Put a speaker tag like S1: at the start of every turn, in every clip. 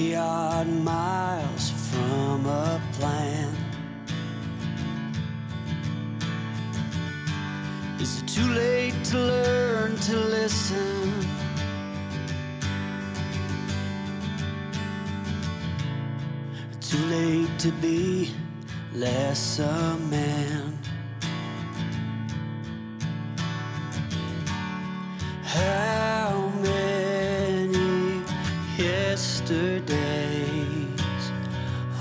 S1: 60-odd miles from a plan. Is it too late to learn to listen? Too late to be less a man? How many yesterdays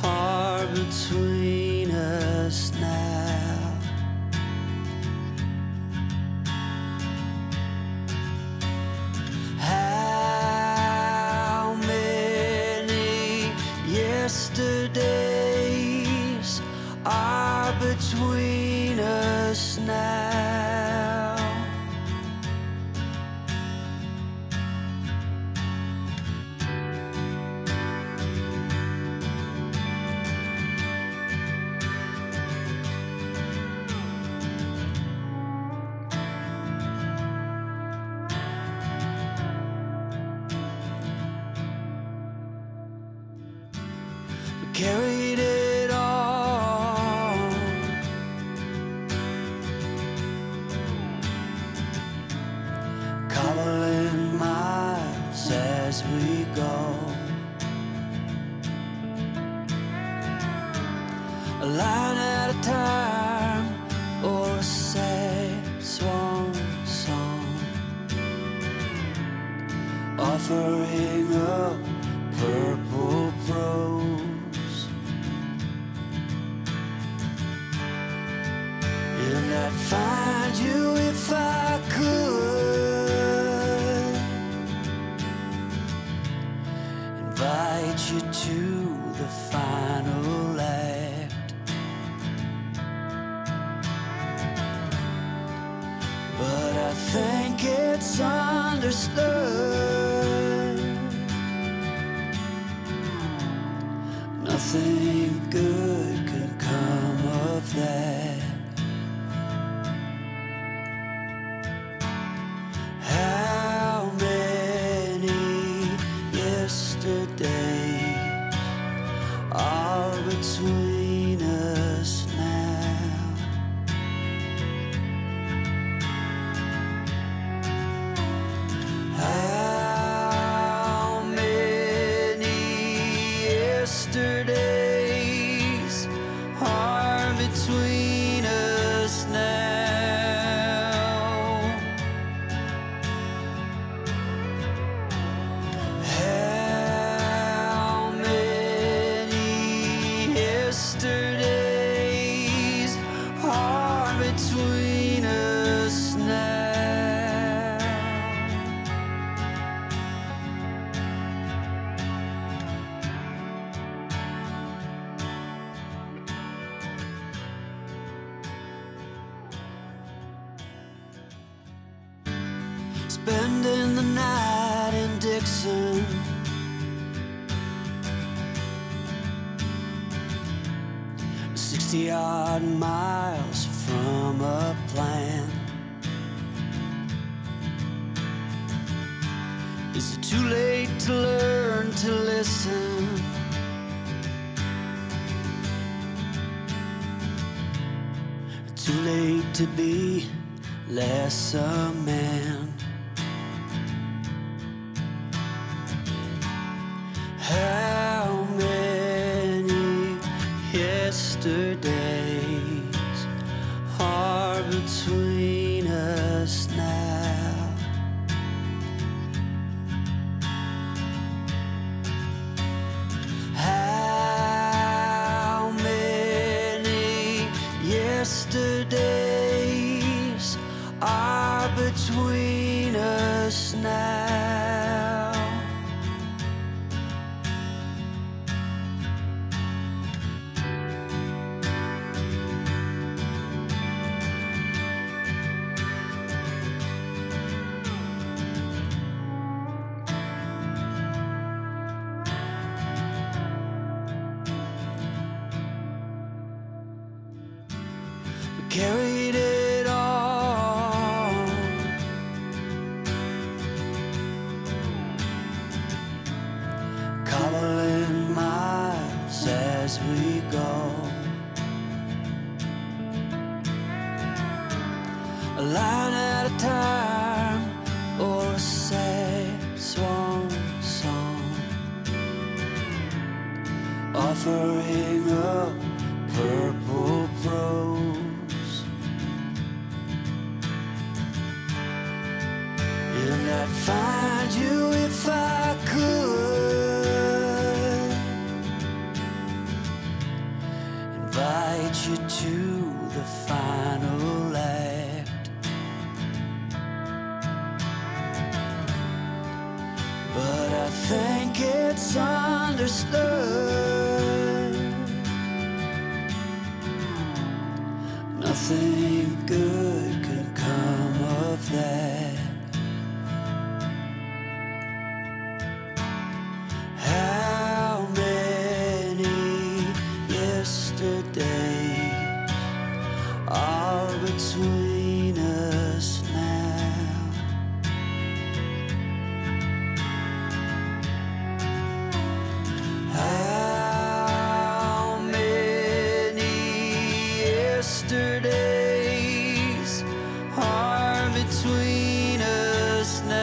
S1: are between us now? How many yesterdays are between us now? Carried it all, cobbling miles as we go, a line at a time, or a sad swan song, offering up purple prose. And I'd find you if I could, invite you to the final act. But I think it's understood nothing good could come of that. How many yesterdays are between us now? How many yesterdays are between us now? Yesterdays are between us now. Spending the night in Dixon, 60-odd miles from a plan. Is it too late to learn to listen? Too late to be less a man? How many yesterdays are between us now? How many yesterdays are between us now? Carried it all, cobbling a line at a time, or a sad swan song, offering up purple prose. And I'd find you if I could, invite you to the final act. But I think it's understood nothing good can come of that. How many yesterdays are between us now? How many yesterdays are between us now?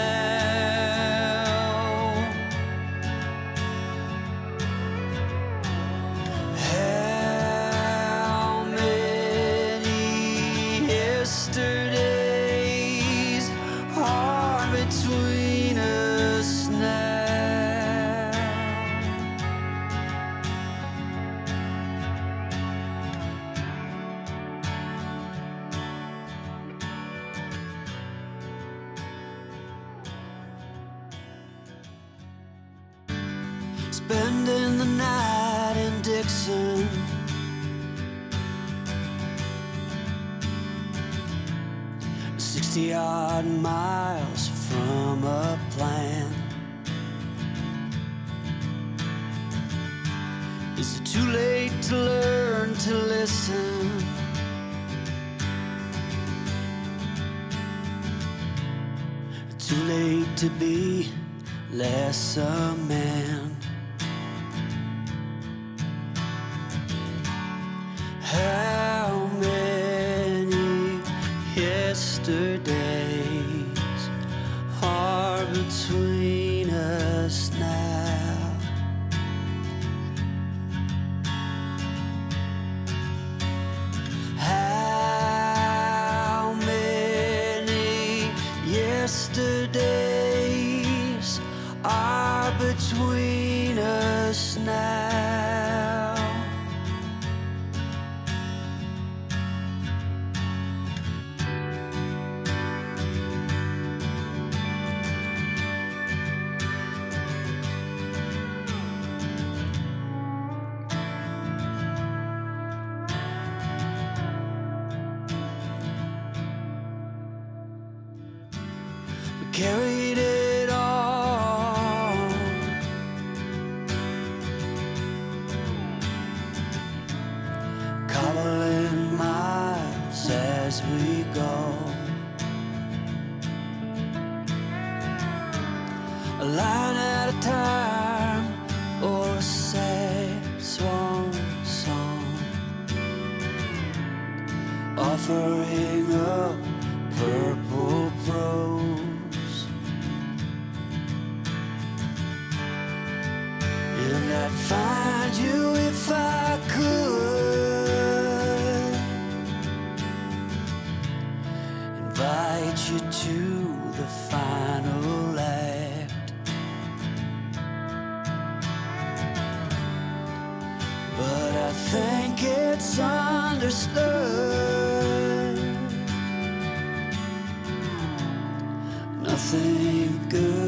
S1: How many yesterdays are between us now? Spending the night in Dixon, 60-odd miles from a plan. Is it too late to learn to listen? Too late to be less a man? How many yesterdays are between us now? How many yesterdays are between us now? We carried it all, cobbling miles as we go, a line at a time, or a sad swan song, offering up purple prose. And I'd find you if I could, invite you to the final act. But I think it's understood nothing good